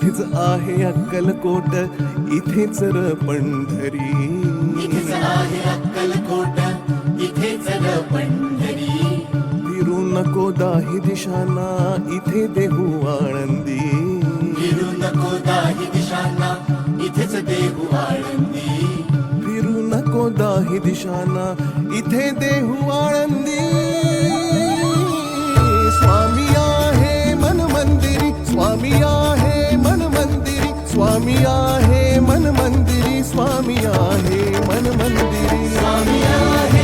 इथेच आहे अक्कलकोट, इथेच र पंढरी. इथेच आहे अक्कलकोट, इथेच र पंढरी. फिरू नको दाही दिशांना, इथे देहू आळंदी. फिरू नको दाही दिशांना, इथेच देहू आळंदी. फिरू नको दाही दिशांना, इथे देहू आळंदी. स्वामी आहे मन मंदिरी, स्वामी आहे मन मंदिरी, स्वामी आहे मन मंदिरी, स्वामी आहे मन मंदिरी. स्वामी आहे